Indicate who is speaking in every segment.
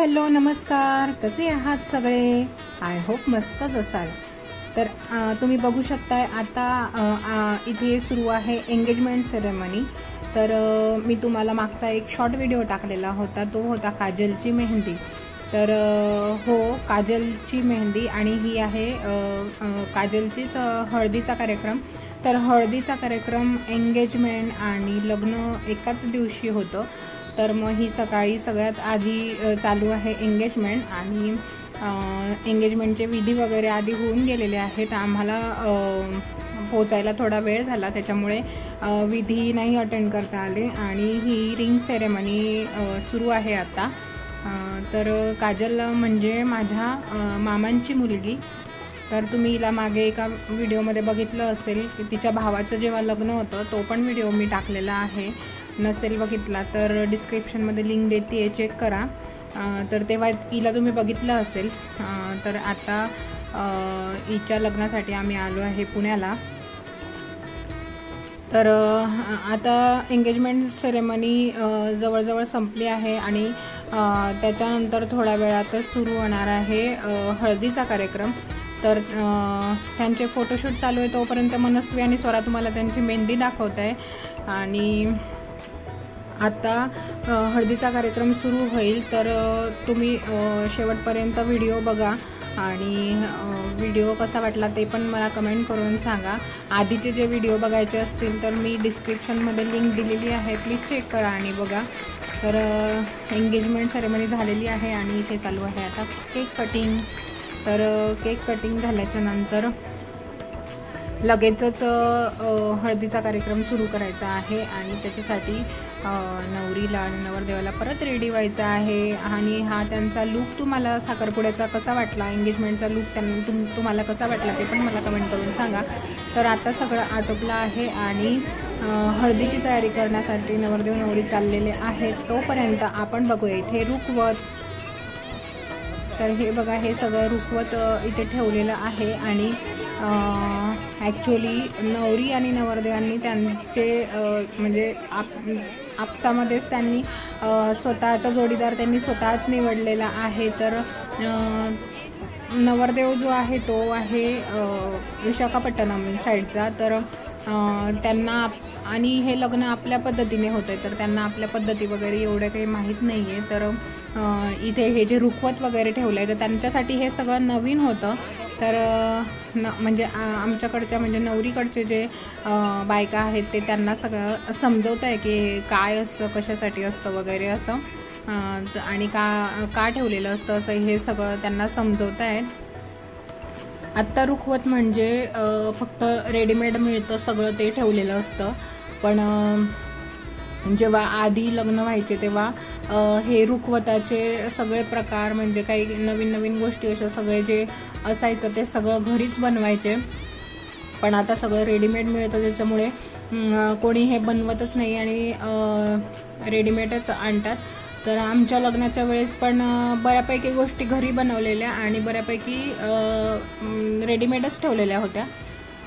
Speaker 1: Hello नमस्कार, कसे आहात सगळे? आय होप मस्तच असाल। तर तुम्ही बघू शकताय आता इथे सुरू आहे एंगेजमेंट सेरेमनी। तर मी तुम्हाला मागचा एक शॉर्ट व्हिडिओ टाकलेला होता, तो होता काजलची मेहंदी। तर हो, काजलची मेहंदी आणि ही आहे काजलचीच हळदीचा कार्यक्रम। तर हळदीचा कार्यक्रम, एंगेजमेंट आणि लग्न एकाच दिवशी होतं। तर मग ही सकाळी सगळ्यात आधी चालू आहे एंगेजमेंट आणि एंगेजमेंटचे विधी वगैरे आधी होऊन गेलेले आहेत। आम्हाला पोचायला थोडा वेळ झाला, त्याच्यामुळे विधी नाही अटेंड करता आले आणि ही रिंग सेरेमनी सुरू आहे आता। तर काजल म्हणजे माझ्या मामांची मुलगी। तर तुम्ही हिला मागे एका व्हिडिओमध्ये बघितलं असेल की तिच्या भावाचं जेव्हा लग्न होतं तो पण व्हिडिओ मी टाकलेला आहे। नसेल बघितला तर डिस्क्रिप्शनमध्ये लिंक देते, चेक करा। तर तेव्हा हिला तुम्ही बघितलं असेल। तर आता हिच्या लग्नासाठी आम्ही आलो आहे पुण्याला। तर आता एंगेजमेंट सेरेमनी जवळजवळ संपली आहे आणि त्याच्यानंतर थोड्या वेळातच सुरू होणार आहे हळदीचा कार्यक्रम। तर त्यांचे फोटोशूट चालू आहे, तोपर्यंत मनस्वी आणि स्वरा तुम्हाला त्यांची मेहंदी दाखवत आहे। आणि आता हळदीचा कार्यक्रम सुरू होईल, तर तुम्ही शेवटपर्यंत व्हिडिओ बघा आणि व्हिडिओ कसा वाटला ते पण मला कमेंट करून सांगा। आधीचे जे व्हिडिओ बघायचे असतील तर मी डिस्क्रिप्शनमध्ये लिंक दिलेली आहे, प्लीज चेक करा आणि बघा। तर एंगेजमेंट सेरेमनी झालेली आहे आणि इथे चालू आहे आता केक कटिंग। तर केक कटिंग झाल्याच्या नंतर लगेचच हळदीचा कार्यक्रम सुरू करायचा आहे आणि त्याच्यासाठी नवरीला आणि नवरदेवाला परत रेडी व्हायचं आहे। आणि हा त्यांचा लूक तुम्हाला साखरपुड्याचा कसा वाटला, एंगेजमेंटचा लूक तुम्हाला कसा वाटला ते पण मला कमेंट करून सांगा। तर आता सगळं आटोपलं आहे आणि हळदीची तयारी करण्यासाठी नवरदेव नवरी चाललेले आहेत। तोपर्यंत आपण बघूया इथे रुखवत। तर हे बघा, हे सगळं रुखवत इथे ठेवलेलं आहे आणि ॲक्च्युली नवरी आणि नवरदेवांनी त्यांचे म्हणजे आपसामध्येच त्यांनी स्वतःचा जोडीदार त्यांनी स्वतःच निवडलेला आहे। तर नवरदेव जो आहे तो आहे विशाखापट्टणम साईडचा। तर त्यांना आणि हे लग्न आपल्या पद्धतीने होतं आहे, तर त्यांना आपल्या पद्धती वगैरे एवढं काही माहीत नाही आहे। तर इथे हे जे रुखवत वगैरे ठेवलं आहे तर त्यांच्यासाठी हे सगळं नवीन होतं। तर म्हणजे आमच्याकडच्या म्हणजे नवरीकडचे जे बायका आहेत ते त्यांना सगळं समजवत आहे की काय असतं, कशासाठी असतं वगैरे असं, आणि का ठेवलेलं असतं असं हे सगळं त्यांना समजवत आहेत। आत्ता रुखवत म्हणजे फक्त रेडीमेड मिळतं सगळं, ते ठेवलेलं असतं। पण जेव्हा आधी लग्न व्हायचे तेव्हा हे रुखवताचे सगळे प्रकार म्हणजे काही नवीन नवीन गोष्टी अशा सगळे जे असायचं ते सगळं घरीच बनवायचे। पण आता सगळं रेडीमेड मिळतं, त्याच्यामुळे कोणी हे बनवतच नाही आणि रेडीमेडच आणतात। तर आमच्या लग्नाच्या वेळेस पण बऱ्यापैकी गोष्टी घरी बनवलेल्या आणि बऱ्यापैकी रेडीमेडच ठेवलेल्या होत्या।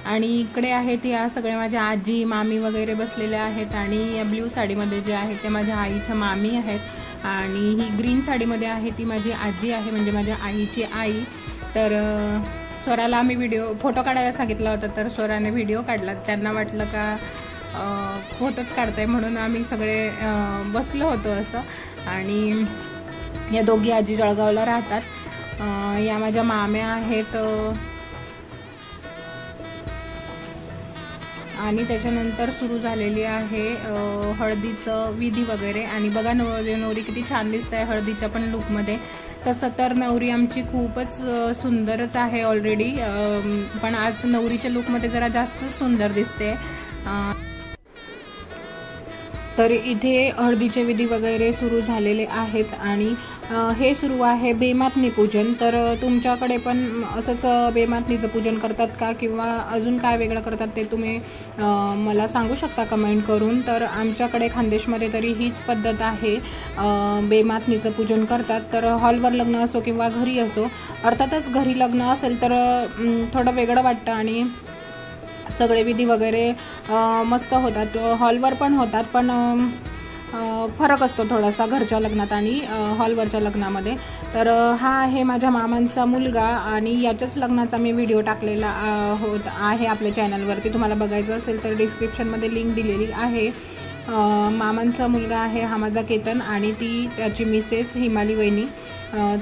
Speaker 1: आणि इकडे आहेत या सगळ्या माझ्या आजी मामी वगैरे बसलेल्या आहेत आणि या ब्ल्यू साडीमध्ये जे आहे ते माझ्या आईच्या मामी आहेत आणि ही ग्रीन साडीमध्ये आहे ती माझी आजी आहे, म्हणजे माझ्या आईची आई। तर स्वराला आम्ही फोटो काढायला सांगितला होता, तर स्वराने व्हिडिओ काढला। त्यांना वाटलं का फोटोच काढताय म्हणून आम्ही सगळे बसलो होतो असं। आणि या दोघी आजी जळगावला राहतात। या माझ्या माम्या आहेत आणि त्याच्यानंतर सुरू झालेली आहे हळदीचं विधी वगैरे। आणि बघा नवरदेव नवरी किती छान दिसत आहे हळदीच्या पण लुकमध्ये। तसं तर नवरी आमची खूपच सुंदरच आहे ऑलरेडी, पण आज नवरीच्या लुकमध्ये जरा जास्त सुंदर दिसते। तर इथे हळदीचे विधी वगैरे सुरू झालेले आहेत आणि हे सुरू आहे बेमातनी पूजन। तर तुमच्याकडे पण असंच बेमातनीचं पूजन करतात का किंवा अजून काय वेगळं करतात ते तुम्ही मला सांगू शकता कमेंट करून। तर आमच्याकडे खानदेशमध्ये तरी हीच पद्धत आहे, बेमातनीचं पूजन करतात। तर हॉलवर लग्न असो किंवा घरी असो, अर्थातच घरी लग्न असेल तर थोडं वेगळं वाटतं आणि सगळे विधी वगैरे मस्त होतात, हॉलवर पण होतात। पण फरक असतो थोडासा घरच्या लग्नात आणि हॉलवरच्या लग्नामध्ये. तर हा आहे माझ्या मामांचा मुलगा आणि याच्याच लग्नाचा मी व्हिडिओ टाकलेला आहे आपल्या चॅनलवरती. तुम्हाला बघायचं असेल तर डिस्क्रिप्शनमध्ये लिंक दिलेली आहे. मामांचा मुलगा आहे हा माझा केतन आणि ती त्याची मिसेस हिमाली वहिनी.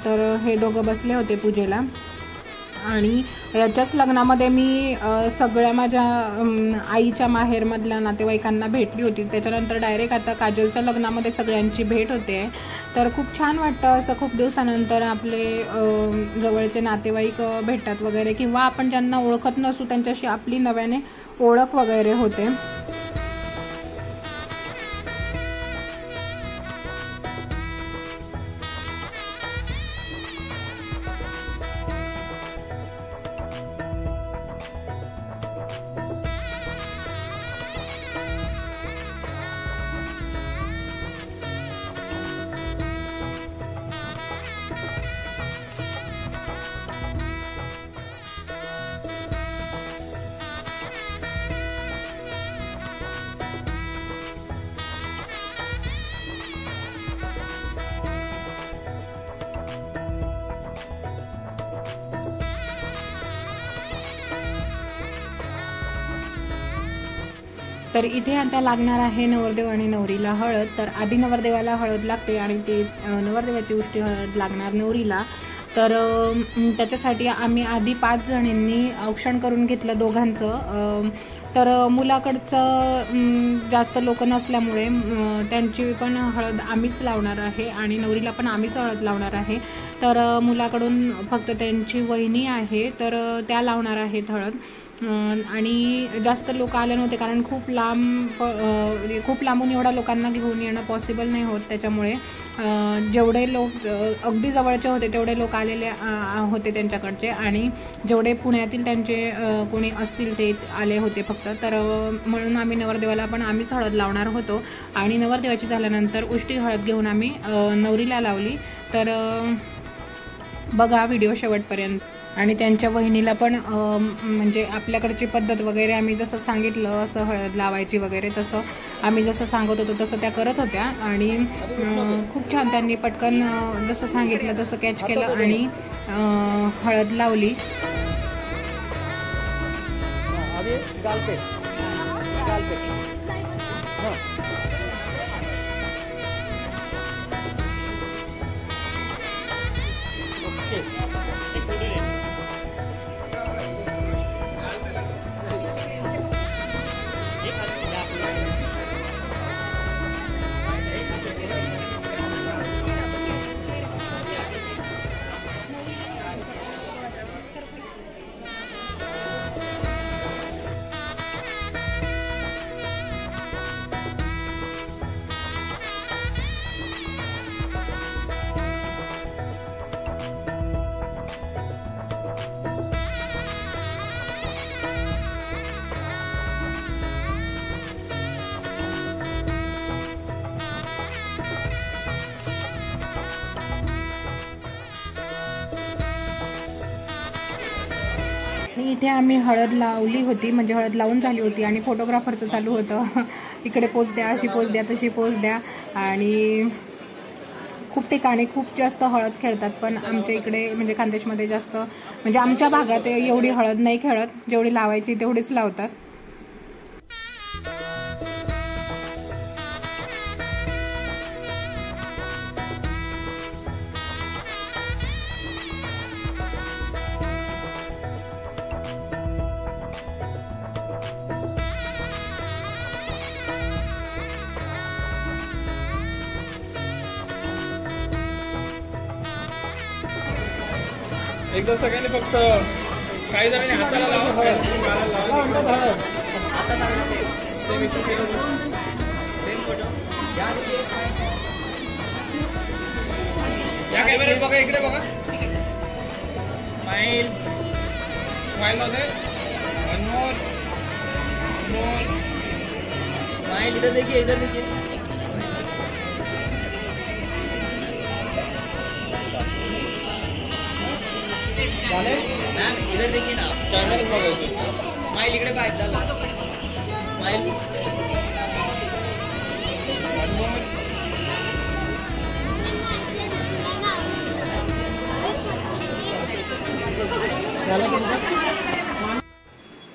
Speaker 1: तर हे दोघं बसले होते पूजेला आणि याच्याच लग्नामध्ये मी सगळ्या माझ्या आईच्या माहेरमधल्या नातेवाईकांना भेटली होती. त्याच्यानंतर डायरेक्ट आता काजलच्या लग्नामध्ये सगळ्यांची भेट होते. तर खूप छान वाटतं असं खूप दिवसानंतर आपले जवळचे नातेवाईक भेटतात वगैरे, किंवा आपण ज्यांना ओळखत नसू त्यांच्याशी आपली नव्याने ओळख वगैरे होते. तर इथे आता लागणार आहे नवरदेव आणि नवरीला हळद. तर आधी नवरदेवाला हळद लागते आणि ते नवरदेवाची उष्टी हळद लागणार नवरीला. तर त्याच्यासाठी आम्ही आधी 5 जणींनी औक्षण करून घेतलं दोघांचं. तर मुलाकडचं जास्त लोक नसल्यामुळे त्यांची पण हळद आम्हीच लावणार आहे आणि नवरीला पण आम्हीच हळद लावणार आहे. तर मुलाकडून फक्त त्यांची वहिनी आहे तर त्या लावणार आहेत हळद. आणि जास्त लोक आले नव्हते कारण खूप लांबून एवढ्या लोकांना घेऊन येणं पॉसिबल नाही होत. त्याच्यामुळे जेवढे लोक अगदी जवळचे होते तेवढे लोक आलेले होते त्यांच्याकडचे, आणि जेवढे पुण्यातील त्यांचे कोणी असतील ते आले होते फक्त. तर म्हणून आम्ही नवरदेवाला पण आम्हीच हळद लावणार होतो आणि नवरदेवाची झाल्यानंतर उष्टी हळद घेऊन आम्ही नवरीला लावली. तर बघा व्हिडिओ शेवटपर्यंत. आणि त्यांच्या वहिनीला पण म्हणजे आपल्याकडची पद्धत वगैरे आम्ही जसं सांगितलं असं हळद लावायची वगैरे तसं आम्ही जसं सांगत होतो तसं त्या करत होत्या. आणि खूप छान त्यांनी पटकन जसं सांगितलं तसं कॅच केलं आणि हळद लावली. इथे आम्ही हळद लावली होती, म्हणजे हळद लावून झाली होती आणि फोटोग्राफरचं चालू होतं इकडे पोज द्या, अशी पोज द्या, तशी पोज द्या. आणि खूप ठिकाणी खूप जास्त हळद खेळतात, पण आमच्या इकडे म्हणजे खानदेशमध्ये जास्त म्हणजे आमच्या भागात एवढी हळद नाही खेळत, जेवढी लावायची तेवढीच लावतात.
Speaker 2: एकदा सगळ्यांनी फक्त काही जणांनी हाताला लावा, या कॅमेऱ्यात बघा, इकडे बघा, स्माइल स्माइल मध्ये अनमोल अनमोल स्माइल, इधर देखिए, इधर देखिए. मैम इधर देखिए ना, कैमरा बघायचं, स्माइल इकडे पाहिजे, स्माइल.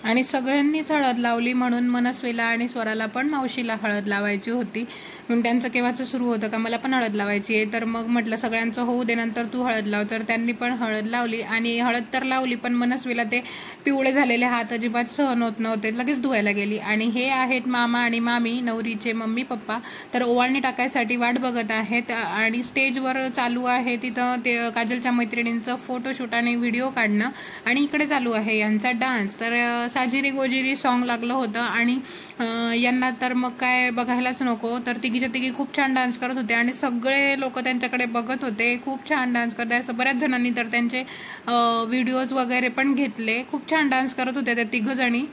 Speaker 1: आणि सगळ्यांनीच हळद लावली म्हणून मनस्वीला आणि स्वराला पण मावशीला हळद लावायची होती. म्हणून त्यांचं केव्हाचं सुरू होतं का मला पण हळद लावायची आहे. तर मग म्हटलं सगळ्यांचं होऊ दे नंतर तू हळद लाव. तर त्यांनी पण हळद लावली आणि हळद तर लावली पण मनस्वीला ते पिवळे झालेले हात अजिबात सहन होत नव्हते, लगेच धुवायला गेली. आणि हे आहेत मामा आणि मामी, नवरीचे मम्मी पप्पा. तर ओवाळणी टाकायसाठी वाट बघत आहेत आणि स्टेजवर चालू आहे तिथं ते काजलच्या मैत्रिणींचं फोटोशूट आणि व्हिडिओ काढणं आणि इकडे चालू आहे यांचा डान्स. तर साजिरी गोजिरी सॉन्ग लागलं होतं आणि यांना तर मग काय बघायलाच नको. तर तिघीच्या तिघी खूप छान डान्स करत होते आणि सगळे लोक त्यांच्याकडे बघत होते. खूप छान डान्स करत असं बऱ्याच जणांनी तर त्यांचे व्हिडिओज वगैरे पण घेतले. खूप छान डान्स करत होते त्या तिघ जणी.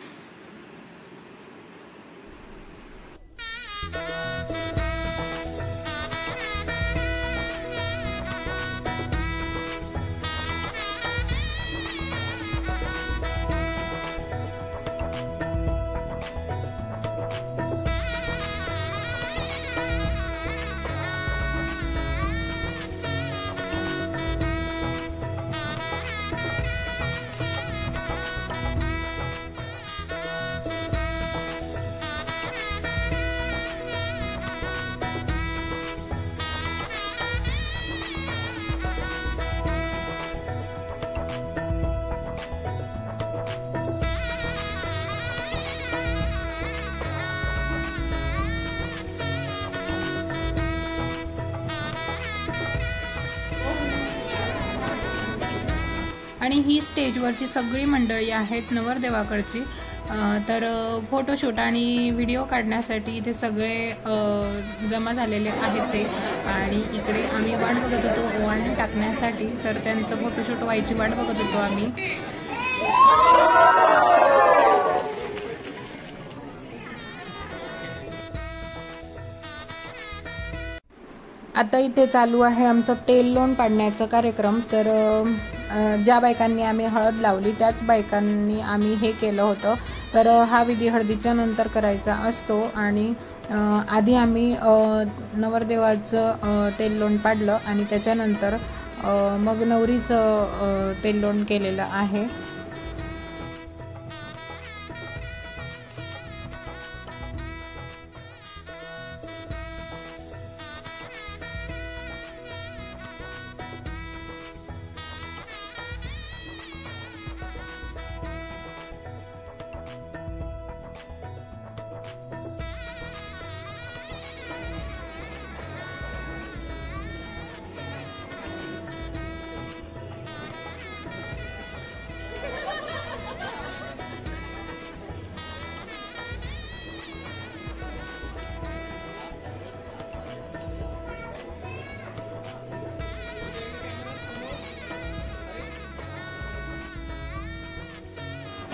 Speaker 1: आणि ही स्टेजवरची सगळी मंडळी आहेत नवरदेवाकडची. तर फोटोशूट आणि व्हिडिओ काढण्यासाठी इथे सगळे जमा झालेले आहेत ते. आणि इकडे आम्ही वाट बघत होतो ओवाळणी टाकण्यासाठी. तर त्यांचं फोटोशूट व्हायची वाट बघत होतो आम्ही. आता इथे चालू आहे आमचं तेल लोण पाडण्याचा कार्यक्रम. तर ज्या बायकांनी आम्ही हळद लावली त्याच बायकांनी आम्ही हे केलं होतं. तर हा विधी हळदीच्या नंतर करायचा असतो आणि आधी आम्ही नवरदेवाचं तेल लोण पाडलं आणि त्याच्यानंतर मग नवरीचं तेल लोण केलेलं आहे.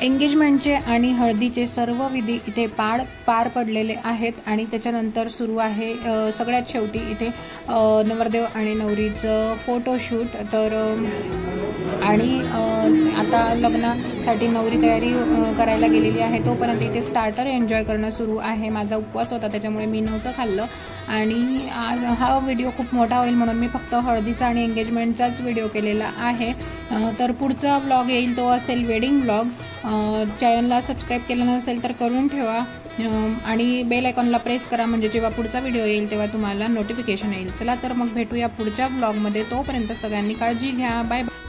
Speaker 1: एंगेजमेंटचे आणि हळदीचे सर्व विधी इथे पार पडलेले आहेत आणि त्याच्यानंतर सुरू आहे सगळ्यात शेवटी इथे नवरदेव आणि नवरीचं फोटोशूट. तर आणि आता लग्नासाठी नवरी तयारी करायला गेलेली आहे. तोपर्यंत इथे स्टार्टर एन्जॉय करणं सुरू आहे. माझा उपवास होता त्याच्यामुळे मी नव्हतं खाल्लं आणि हा व्हिडिओ खूप मोठा होईल म्हणून मी फक्त हळदीचा आणि एंगेजमेंटचाच व्हिडिओ केलेला आहे. तर पुढचा व्लॉग येईल तो असेल वेडिंग व्लॉग. चॅनलला सबस्क्राईब केलं नसेल तर करून ठेवा आणि बेल आयकॉनला प्रेस करा म्हणजे जेव्हा पुढचा व्हिडिओ येईल तेव्हा तुम्हाला नोटिफिकेशन येईल. चला तर मग भेटूया पुढच्या व्लॉगमध्ये. तोपर्यंत सगळ्यांनी काळजी घ्या. Bye bye.